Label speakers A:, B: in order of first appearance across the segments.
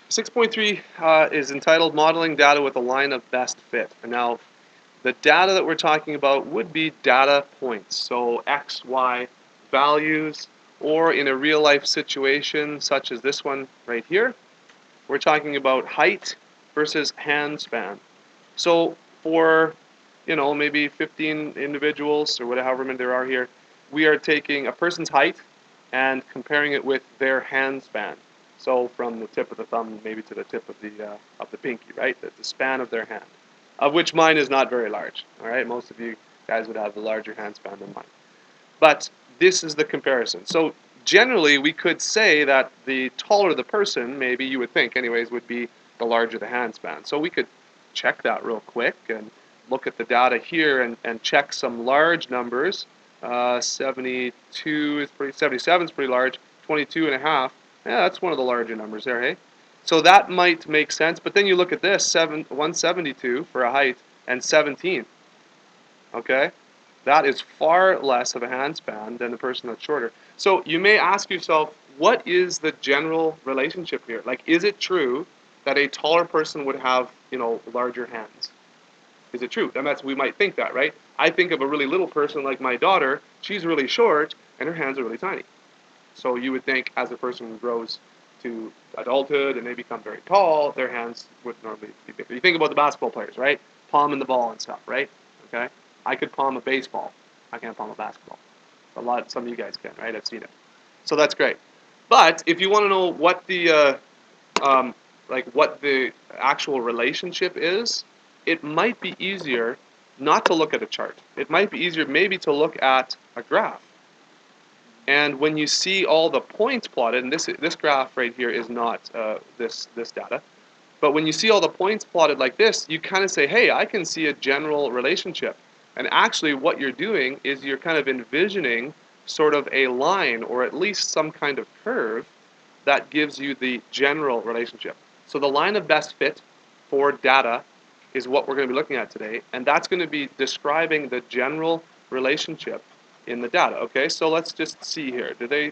A: 6.3 is entitled Modeling Data with a Line of Best Fit. And now, the data that we're talking about would be data points, so X, Y values, or in a real life situation such as this one right here, we're talking about height versus hand span. So for, maybe 15 individuals or whatever many there are here, we are taking a person's height and comparing it with their hand span. So from the tip of the thumb maybe to the tip of the pinky, right? The span of their hand, of which mine is not very large. All right, most of you guys would have a larger hand span than mine. But this is the comparison. So generally, we could say that the taller the person, maybe you would think, anyways, would be the larger the hand span. So we could check that real quick and look at the data here and check some large numbers. 72 is pretty, 77 is pretty large. 22 and a half, yeah, that's one of the larger numbers there, hey? So that might make sense. But then you look at this, 172 for a height and 17. Okay? That is far less of a hand span than the person that's shorter. So you may ask yourself, what is the general relationship here? Like, is it true that a taller person would have, larger hands? Is it true? And we might think that, right? I think of a really little person like my daughter. She's really short, and her hands are really tiny. So you would think as a person who grows to adulthood and they become very tall, their hands would normally be bigger. You think about the basketball players, right? Palming the ball and stuff, right? Okay? I could palm a baseball. I can't palm a basketball. Some of you guys can, right? I've seen it. So that's great. But if you want to know what what the actual relationship is, it might be easier not to look at a chart. It might be easier maybe to look at a graph. And when you see all the points plotted, and this graph right here is not this data, but when you see all the points plotted like this, you kind of say, hey, I can see a general relationship. And actually what you're doing is you're kind of envisioning sort of a line or at least some kind of curve that gives you the general relationship. So the line of best fit for data is what we're going to be looking at today, and that's going to be describing the general relationship in the data. Okay, so let's just see here. Do they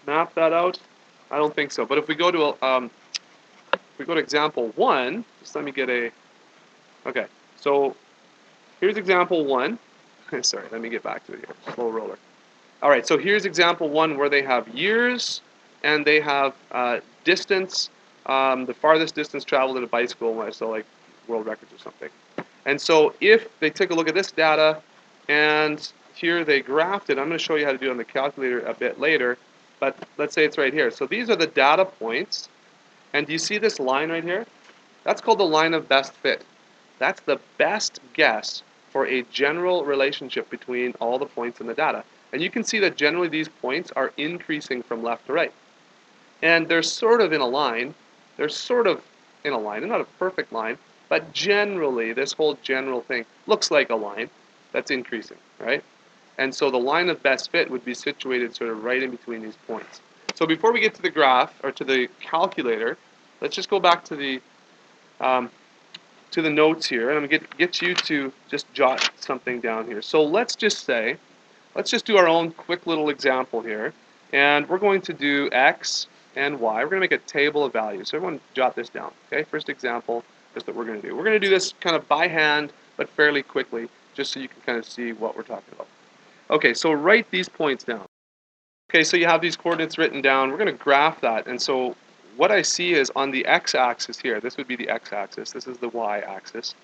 A: map that out? I don't think so. But if we go to example one, just let me get a. Okay, so here's example one. Sorry, let me get back to it here. Slow roller. All right, so here's example one where they have years and they have distance, the farthest distance traveled in a bicycle, so like world records or something. And so if they take a look at this data and here they graphed it, I'm going to show you how to do it on the calculator a bit later, but let's say it's right here. So these are the data points, and do you see this line right here? That's called the line of best fit. That's the best guess for a general relationship between all the points in the data. And you can see that generally these points are increasing from left to right. And they're sort of in a line. They're sort of in a line. They're not a perfect line, but generally this whole general thing looks like a line that's increasing, right? And so the line of best fit would be situated sort of right in between these points. So before we get to the graph, or to the calculator, let's just go back to the notes here, and I'm going to get you to just jot something down here. So let's just do our own quick little example here, and we're going to do X and Y. We're going to make a table of values. So everyone jot this down, okay? First example is that we're going to do. We're going to do this kind of by hand, but fairly quickly, just so you can kind of see what we're talking about. Okay, so write these points down. Okay, so you have these coordinates written down. We're going to graph that, and so what I see is on the x-axis here, this would be the x-axis, this is the y-axis.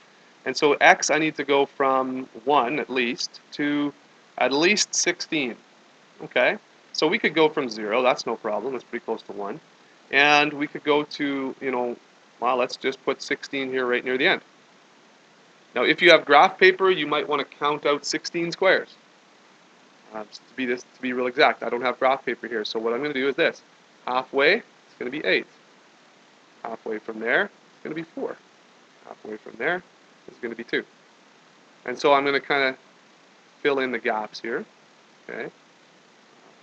A: And so x, I need to go from 1 at least to at least 16. Okay, so we could go from 0, that's no problem, that's pretty close to 1. And we could go to, well, let's just put 16 here right near the end. Now, if you have graph paper, you might want to count out 16 squares. To be real exact, I don't have graph paper here, so what I'm going to do is this. Halfway, it's going to be 8. Halfway from there, it's going to be 4. Halfway from there, it's going to be 2. And so I'm going to kind of fill in the gaps here. Okay.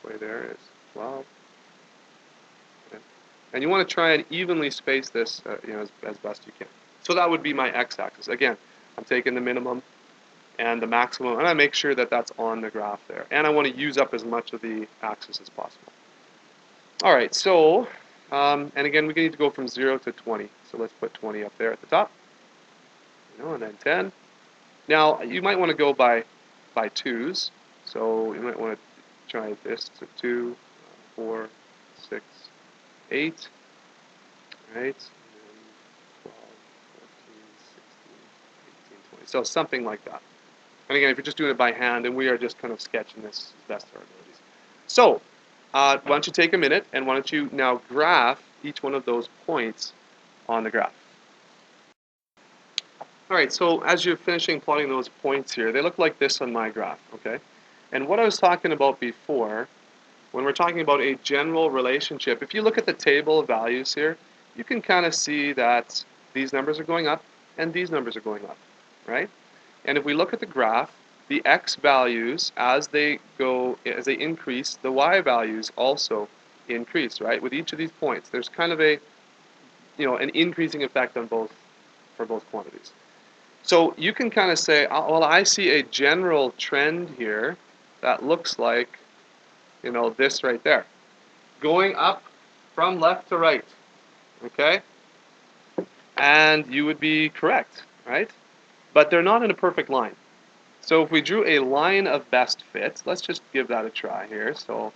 A: Halfway there is 12. Okay. And you want to try and evenly space this as best you can. So that would be my x-axis. Again, I'm taking the minimum and the maximum, and I make sure that that's on the graph there. And I want to use up as much of the axis as possible. All right, so And again, we need to go from 0 to 20. So let's put 20 up there at the top. And then 10. Now, you might want to go by twos. So you might want to try this to 2, 4, 6, 8. Right? And then 12, 14, 16, 18, 20. So something like that. And again, if you're just doing it by hand, and we are just kind of sketching this as best of our abilities. So, why don't you take a minute, and why don't you now graph each one of those points on the graph. All right, so as you're finishing plotting those points here, they look like this on my graph, okay? And what I was talking about before, when we're talking about a general relationship, if you look at the table of values here, you can kind of see that these numbers are going up and these numbers are going up, right? And if we look at the graph, the x values, as they increase, the y values also increase, right? With each of these points, there's kind of a, an increasing effect on for both quantities. So you can kind of say, well, I see a general trend here that looks like, this right there, going up from left to right, okay? And you would be correct, right? But they're not in a perfect line. So if we drew a line of best fit, let's just give that a try here. So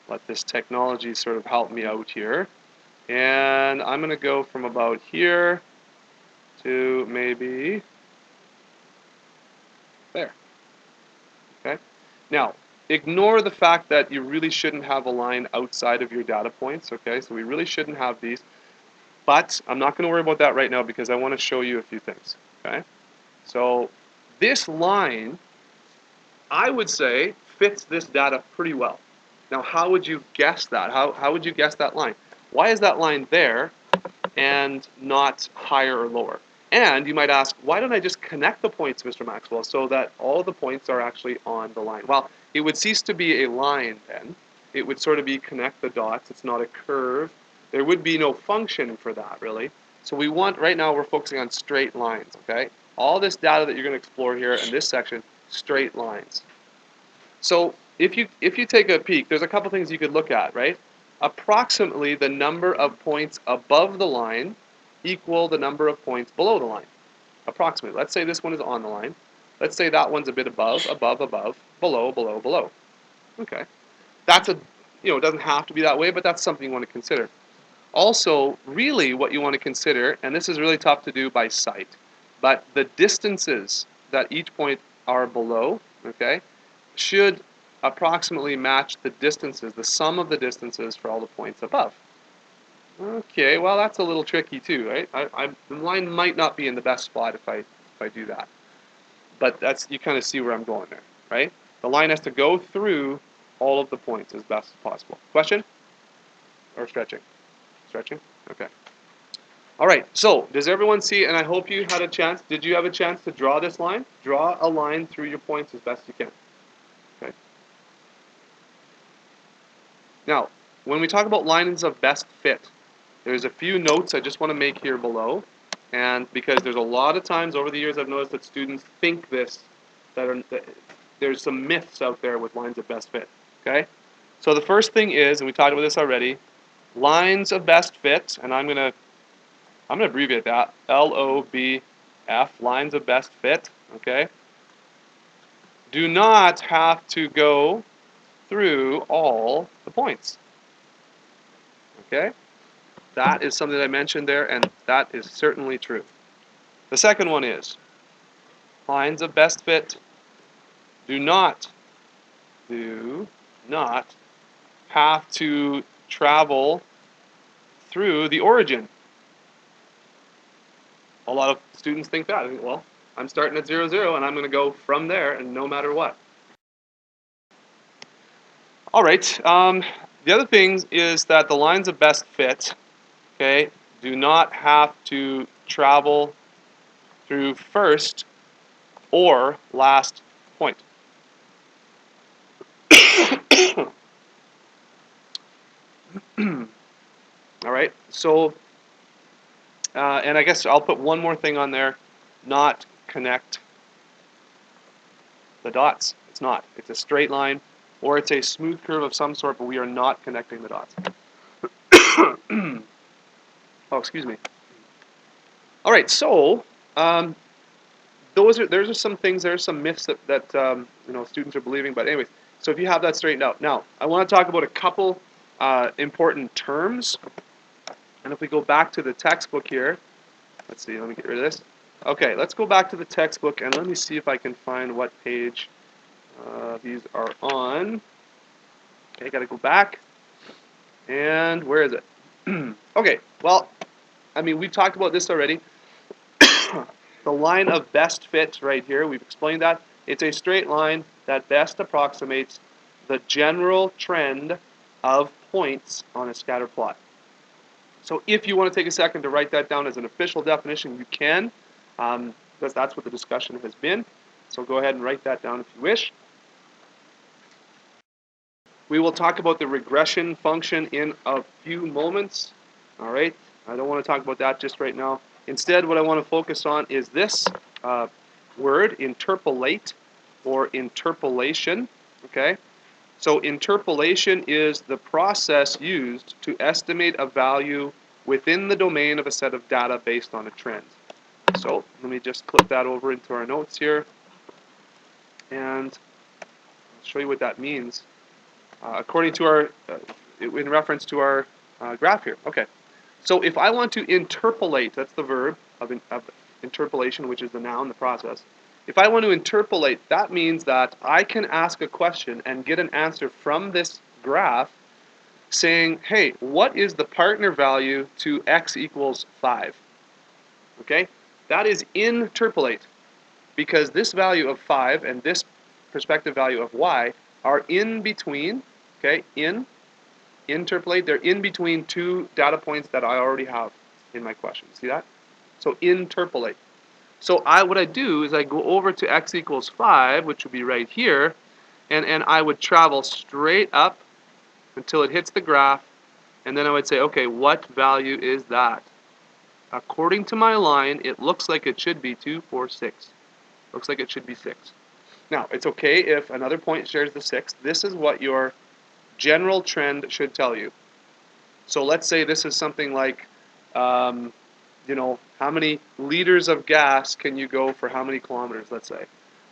A: let this technology sort of help me out here. And I'm going to go from about here to maybe there. Okay. Now, ignore the fact that you really shouldn't have a line outside of your data points. Okay, so we really shouldn't have these. But I'm not going to worry about that right now because I want to show you a few things. Okay. So this line, I would say, fits this data pretty well. Now, how would you guess that? How would you guess that line? Why is that line there and not higher or lower? And you might ask, why don't I just connect the points, Mr. Maxwell, so that all the points are actually on the line? Well, it would cease to be a line then. It would sort of be connect the dots. It's not a curve. There would be no function for that, really. So we want, right now, we're focusing on straight lines, okay? All this data that you're going to explore here in this section, straight lines. So if you take a peek, there's a couple things you could look at, right? Approximately the number of points above the line equal the number of points below the line. Approximately. Let's say this one is on the line. Let's say that one's a bit above, below, below, below. Okay. That's it doesn't have to be that way, but that's something you want to consider. Also, really what you want to consider, and this is really tough to do by sight, but the distances that each point are below, okay, should approximately match the distances, the sum of the distances for all the points above. Okay, well that's a little tricky too, right? The line might not be in the best spot if I do that, but you kind of see where I'm going there, right? The line has to go through all of the points as best as possible. Question? Or stretching? Stretching? Okay. All right, so does everyone see, and I hope you had a chance, did you have a chance to draw this line? Draw a line through your points as best you can. Okay. Now, when we talk about lines of best fit, there's a few notes I just want to make here below, and because there's a lot of times over the years I've noticed that students think that there's some myths out there with lines of best fit, okay? So the first thing is, and we talked about this already, lines of best fit, and I'm gonna abbreviate that, LOBF, lines of best fit, okay? Do not have to go through all the points, okay? That is something that I mentioned there, and that is certainly true. The second one is, lines of best fit do not have to travel through the origin. A lot of students think that. I think, well, I'm starting at 0, 0, and I'm going to go from there, and no matter what. All right. The other thing is that the lines of best fit, okay, do not have to travel through first or last point. All right. So, and I guess I'll put one more thing on there: not connect the dots. It's not. It's a straight line, or it's a smooth curve of some sort, but we are not connecting the dots. Oh, excuse me. All right, so there's some things, there's some myths that students are believing. But anyways, so if you have that straightened out, now I want to talk about a couple important terms. And if we go back to the textbook here, let's see, let me get rid of this. Okay, let's go back to the textbook and let me see if I can find what page these are on. Okay, got to go back. And where is it? Okay, well, I mean, we've talked about this already. The line of best fit right here, we've explained that. It's a straight line that best approximates the general trend of points on a scatter plot. So if you want to take a second to write that down as an official definition, you can, because that's what the discussion has been. So go ahead and write that down if you wish. We will talk about the regression function in a few moments. All right, I don't want to talk about that just right now. Instead, what I want to focus on is this word, interpolate, or interpolation. Okay, so interpolation is the process used to estimate a value within the domain of a set of data based on a trend. So let me just click that over into our notes here, and I'll show you what that means. According to our, in reference to our graph here. Okay, so if I want to interpolate, that's the verb of interpolation, which is the noun, the process. If I want to interpolate, that means that I can ask a question and get an answer from this graph saying, hey, what is the partner value to x equals 5? Okay, that is interpolate, because this value of 5 and this prospective value of y are in between, okay, interpolate, they're in between two data points that I already have in my question. See that? So interpolate. So what I do is I go over to x equals 5, which would be right here, and I would travel straight up until it hits the graph, and then I would say, okay, what value is that? According to my line, it looks like it should be 2, 4, 6. Looks like it should be 6. Now, it's okay if another point shares the 6. This is what your general trend should tell you. So let's say this is something like, how many liters of gas can you go for how many kilometers, let's say.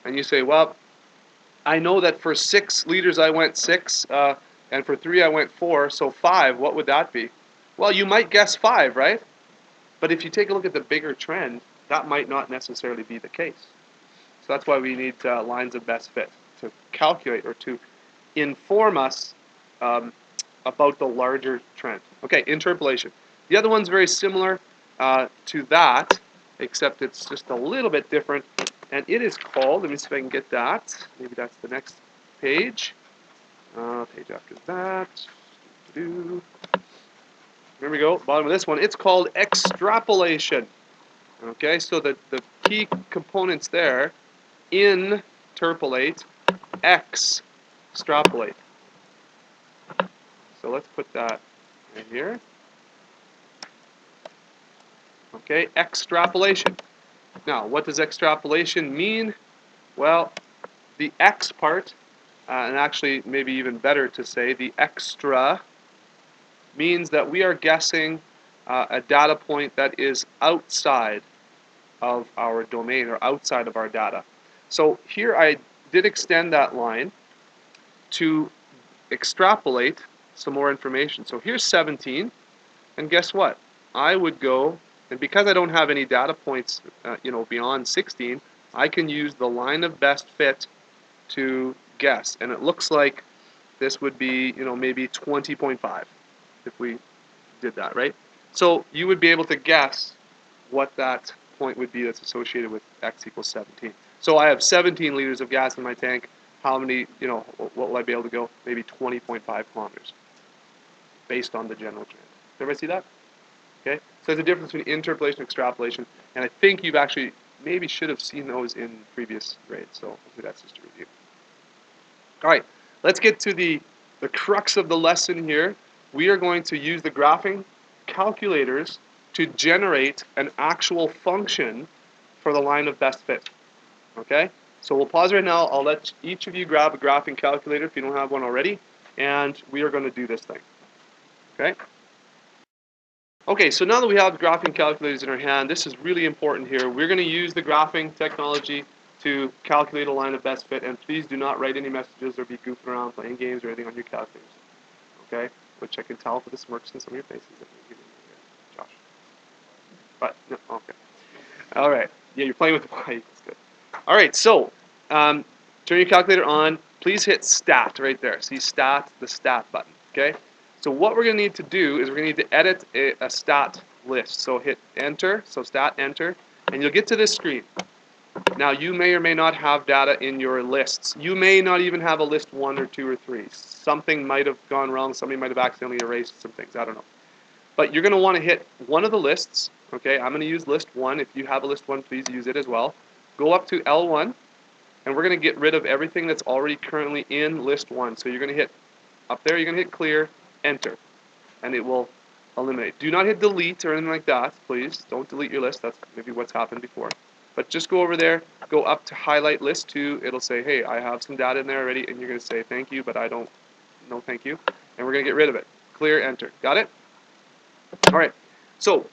A: And you say, well, I know that for 6 liters I went 6, and for 3 I went 4, so 5, what would that be? Well, you might guess 5, right? But if you take a look at the bigger trend, that might not necessarily be the case. So that's why we need lines of best fit to calculate or to inform us about the larger trend. Okay, interpolation. The other one's very similar to that, except it's just a little bit different. And it is called, let me see if I can get that. Maybe that's the next page. Page after that. Here we go, bottom of this one. It's called extrapolation. Okay, so the key components there, interpolate, extrapolate. So let's put that in here. Okay, extrapolation. Now, what does extrapolation mean? Well, the x part, and actually maybe even better to say the extra, means that we are guessing a data point that is outside of our domain or outside of our data. So here I did extend that line to extrapolate some more information. So here's 17, and guess what? I would go, and because I don't have any data points, beyond 16, I can use the line of best fit to guess, and it looks like this would be, maybe 20.5 if we did that, right? So you would be able to guess what that point would be that's associated with x equals 17. So I have 17 liters of gas in my tank. How many, what will I be able to go? Maybe 20.5 kilometers based on the general trend. Everybody see that? Okay, so there's a difference between interpolation and extrapolation, and I think you've actually maybe should have seen those in previous grades, so hopefully that's just a review. All right, let's get to the crux of the lesson here. We are going to use the graphing calculators to generate an actual function for the line of best fit. Okay, so we'll pause right now. I'll let each of you grab a graphing calculator if you don't have one already, and we are going to do this thing. Okay. Okay, so now that we have graphing calculators in our hand, this is really important here. We're going to use the graphing technology to calculate a line of best fit, and please do not write any messages or be goofing around playing games or anything on your calculators. Okay? Which I can tell for the smirks in some of your faces that you're giving me here, Josh. But, no, okay. All right. Yeah, you're playing with the y equals good. All right, so turn your calculator on. Please hit stat right there. See stat, the stat button. Okay? So what we're going to need to do is we're going to need to edit a stat list. So hit enter, so stat enter, and you'll get to this screen. Now you may or may not have data in your lists. You may not even have a list 1 or 2 or 3. Something might have gone wrong. Somebody might have accidentally erased some things. I don't know. But you're going to want to hit one of the lists. Okay, I'm going to use list 1. If you have a list 1, please use it as well. Go up to L1, and we're going to get rid of everything that's already currently in list 1. So you're going to hit up there, you're going to hit clear, enter, and it will eliminate. Do not hit delete or anything like that, please. Don't delete your list. That's maybe what's happened before. But just go over there, go up to highlight list 2. It'll say, hey, I have some data in there already, and you're going to say thank you, but I don't, no thank you. And we're going to get rid of it. Clear, enter. Got it? All right. So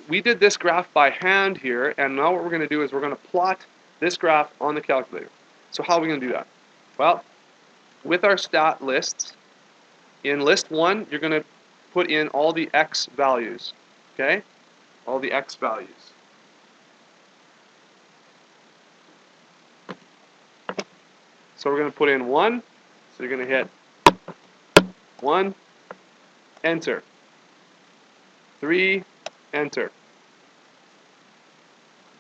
A: we did this graph by hand here, and now what we're going to do is we're going to plot this graph on the calculator. So how are we going to do that? Well, with our stat lists, in list 1, you're going to put in all the x values, okay? All the x values. So we're going to put in 1, so you're going to hit 1, enter. 3, enter.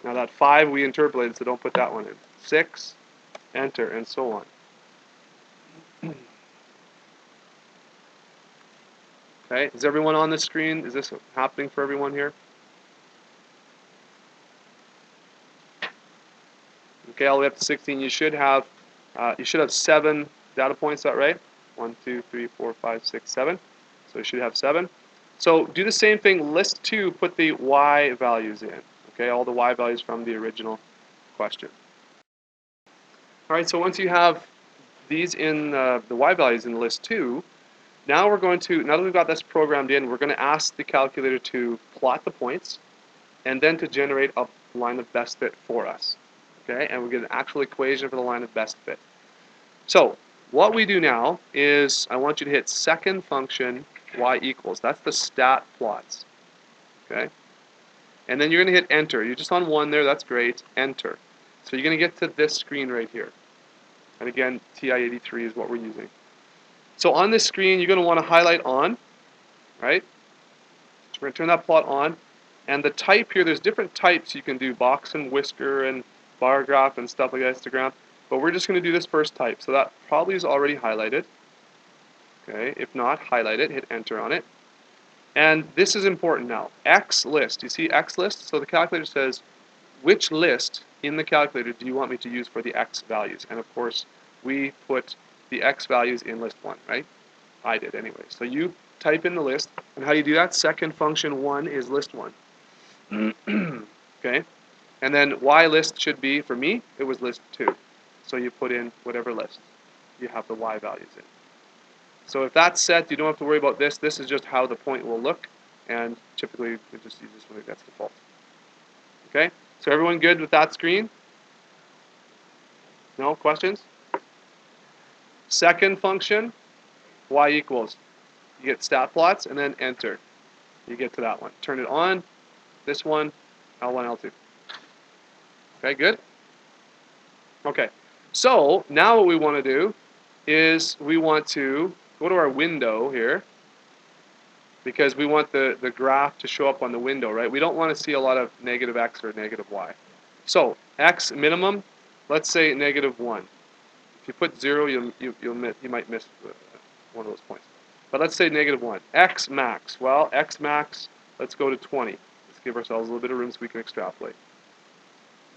A: Now that 5 we interpolated, so don't put that one in. 6, enter, and so on. Okay, is everyone on the screen? Is this happening for everyone here? Okay, all the way up to 16. You should have 7 data points. Is that right? 1, 2, 3, 4, 5, 6, 7. So you should have 7. So do the same thing. List 2. Put the y values in. Okay, all the y values from the original question. All right. So once you have these in the y values in list 2, now we're going to, now that we've got this programmed in, we're going to ask the calculator to plot the points and then to generate a line of best fit for us. Okay, and we get an actual equation for the line of best fit. So what we do now is I want you to hit second function y equals. That's the stat plots. Okay, and then you're going to hit enter. You're just on 1 there. That's great. Enter. So you're going to get to this screen right here. And again, TI-83 is what we're using. So on this screen, you're going to want to highlight on, right? So we're going to turn that plot on. And the type here, there's different types you can do, box and whisker and bar graph and stuff like that, histogram. But we're just going to do this first type. So that probably is already highlighted. Okay, if not, highlight it, hit enter on it. And this is important now. X list, you see X list? So the calculator says, which list in the calculator do you want me to use for the X values? And of course, we put the X values in list 1, right? I did anyway. So you type in the list, and how you do that? Second function 1 is list 1. Okay? And then Y list should be, for me, it was list 2. So you put in whatever list you have the Y values in. So if that's set, you don't have to worry about this. This is just how the point will look, and typically you just use this when that's default. Okay? So everyone good with that screen? No questions? Second function, y equals. You get stat plots and then enter. You get to that one. Turn it on. This one, L1, L2. Okay, good? Okay. So now what we want to do is we want to go to our window here because we want the graph to show up on the window, right? We don't want to see a lot of negative x or negative y. So x minimum, let's say negative 1. If you put 0, you might miss one of those points. But let's say negative 1. X max. Well, X max, let's go to 20. Let's give ourselves a little bit of room so we can extrapolate.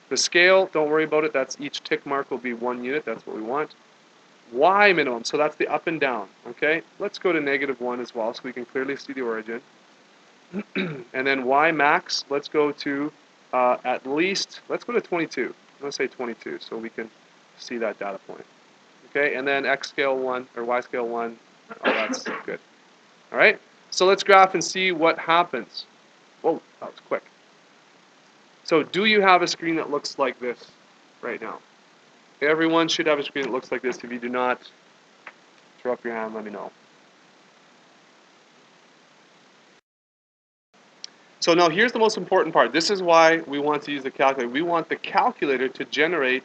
A: The scale, don't worry about it. That's each tick mark will be 1 unit. That's what we want. Y minimum, so that's the up and down. Okay, let's go to negative 1 as well so we can clearly see the origin. And then Y max, let's go to at least, let's go to 22. I'm going to say 22 so we can see that data point. Okay, and then X scale 1 or Y scale 1. Oh, that's good. All right. So let's graph and see what happens. Whoa, that was quick. So do you have a screen that looks like this right now? Everyone should have a screen that looks like this. If you do not, throw up your hand, let me know. So now here's the most important part. This is why we want to use the calculator. We want the calculator to generate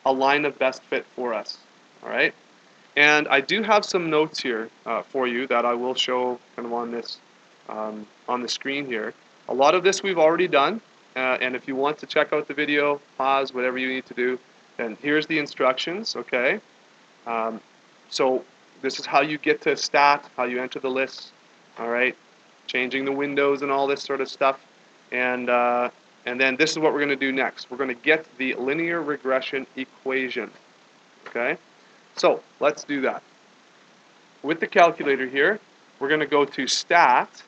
A: a line of best fit for us. All right? And I do have some notes here for you that I will show kind of on this on the screen here. A lot of this we've already done, and if you want to check out the video, pause, whatever you need to do, then here's the instructions, okay? So this is how you get to stat, how you enter the lists, all right? Changing the windows and all this sort of stuff. And then this is what we're going to do next. We're going to get the linear regression equation, okay? So let's do that. With the calculator here, we're going to go to Stat.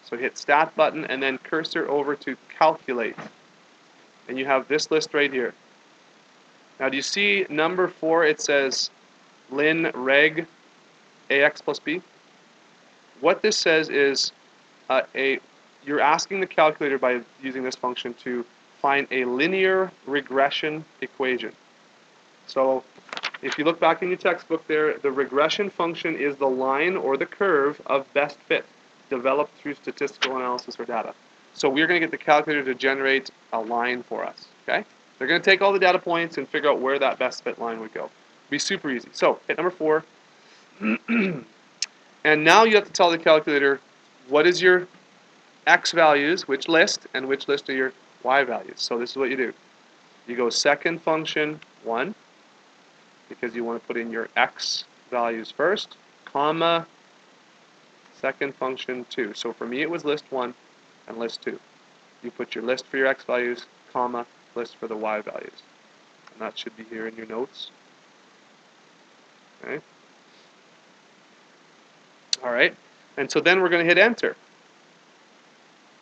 A: So hit Stat button and then cursor over to Calculate. And you have this list right here. Now do you see number 4? It says lin reg ax plus b. What this says is you're asking the calculator by using this function to find a linear regression equation. So if you look back in your textbook there, the regression function is the line or the curve of best fit developed through statistical analysis or data. So we're going to get the calculator to generate a line for us. Okay? They're going to take all the data points and figure out where that best fit line would go. Be super easy. So hit number 4. And now you have to tell the calculator what is your x values, which list, and which list are your y values. So this is what you do. You go second function 1, because you want to put in your x values first, comma, second function 2. So for me it was list 1 and list 2. You put your list for your x values, comma, list for the y values. And that should be here in your notes. Okay. Alright, and so then we're going to hit enter.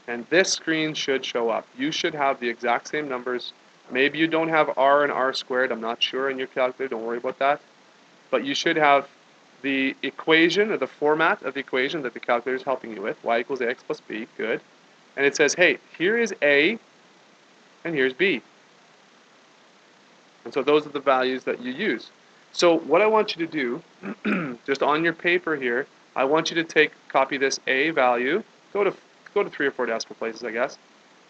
A: And this screen should show up. You should have the exact same numbers. Maybe you don't have r and r squared, I'm not sure in your calculator, don't worry about that. But you should have the equation, or the format of the equation that the calculator is helping you with, y equals ax plus b, good. And it says, hey, here is a, and here's b. And so those are the values that you use. So what I want you to do, just on your paper here, I want you to copy this a value, go to 3 or 4 decimal places, I guess,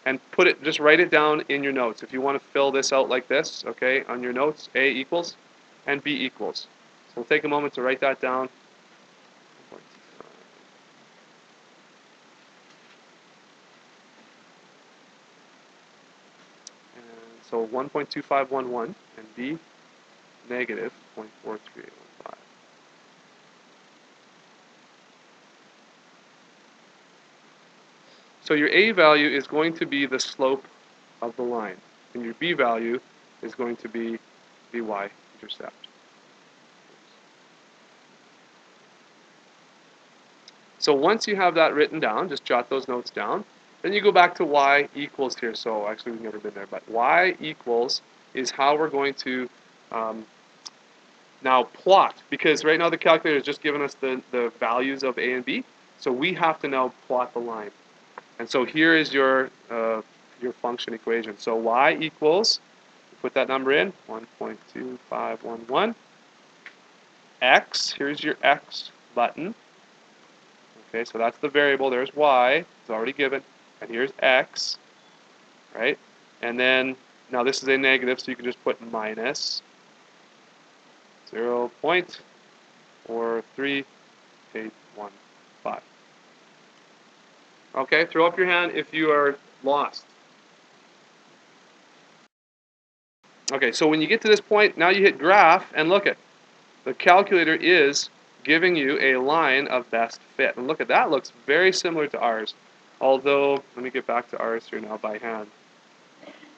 A: and just write it down in your notes. If you want to fill this out like this, okay, on your notes, a equals and b equals. So we'll take a moment to write that down. And so 1.2511 and b negative 0.4315. So your a value is going to be the slope of the line, and your b value is going to be the y-intercept. So once you have that written down, just jot those notes down. Then you go back to y equals here. So actually we've never been there, but y equals is how we're going to now plot, because right now the calculator has just given us the values of a and b. So we have to now plot the line. And so here is your function equation. So y equals, put that number in, 1.2511. X, here's your x button. Okay, so that's the variable. There's y, it's already given. And here's x, right? And then, now this is a negative, so you can just put minus 0.4385. Okay, throw up your hand if you are lost. Okay, so when you get to this point, now you hit graph, and look at the calculator is giving you a line of best fit. And look at that, looks very similar to ours. Although, let me get back to ours here now by hand.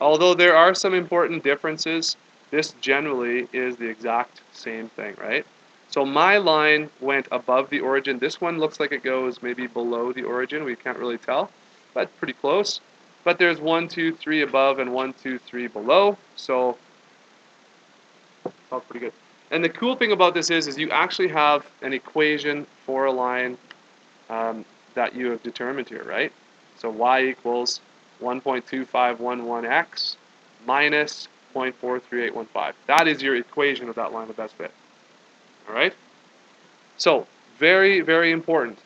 A: Although there are some important differences, this generally is the exact same thing, right? So my line went above the origin. This one looks like it goes maybe below the origin. We can't really tell, but pretty close. But there's 1, 2, 3 above and 1, 2, 3 below. So it's all pretty good. And the cool thing about this is you actually have an equation for a line that you have determined here, right? So y equals 1.2511x minus 0.43815. That is your equation of that line of best fit. All right? So very, very important,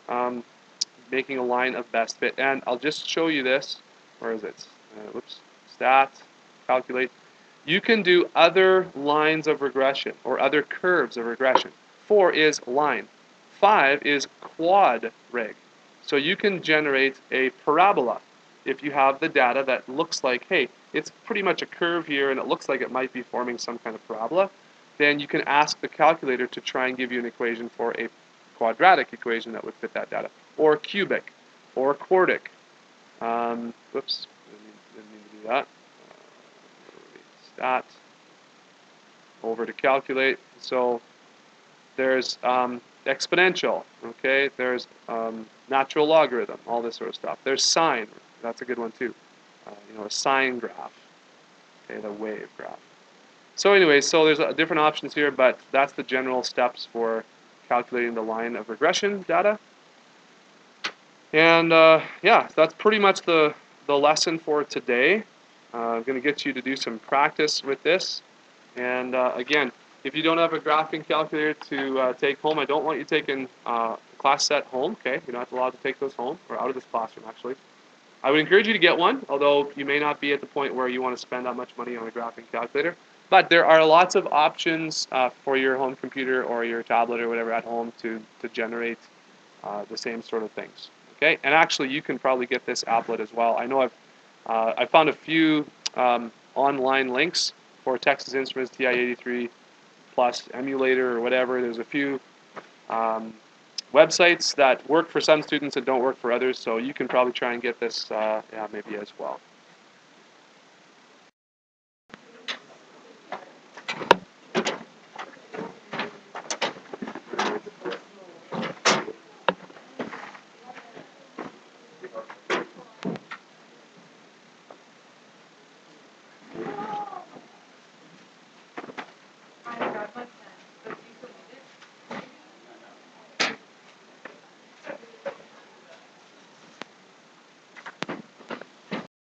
A: making a line of best fit. And I'll just show you this. Where is it? Whoops. Stat, calculate. You can do other lines of regression or other curves of regression. 4 is line. 5 is quad reg. So you can generate a parabola if you have the data that looks like, hey, it's pretty much a curve here and it looks like it might be forming some kind of parabola. Then you can ask the calculator to try and give you an equation for a quadratic equation that would fit that data, or cubic, or quartic. Whoops, didn't mean to do that. Stat, over to calculate. So there's exponential, okay? There's natural logarithm, all this sort of stuff. There's sine, that's a good one too. A sine graph, okay, the wave graph. So anyway, so there's different options here, but that's the general steps for calculating the line of regression data. And yeah, that's pretty much the lesson for today. I'm going to get you to do some practice with this. And again, if you don't have a graphing calculator to take home, I don't want you taking a class set home, okay? You're not allowed to take those home, or out of this classroom, actually. I would encourage you to get one, although you may not be at the point where you want to spend that much money on a graphing calculator. But there are lots of options for your home computer or your tablet or whatever at home to generate the same sort of things. Okay, and actually you can probably get this applet as well. I know I've found a few online links for Texas Instruments TI-83 Plus emulator or whatever. There's a few websites that work for some students and don't work for others, so you can probably try and get this yeah, maybe as well.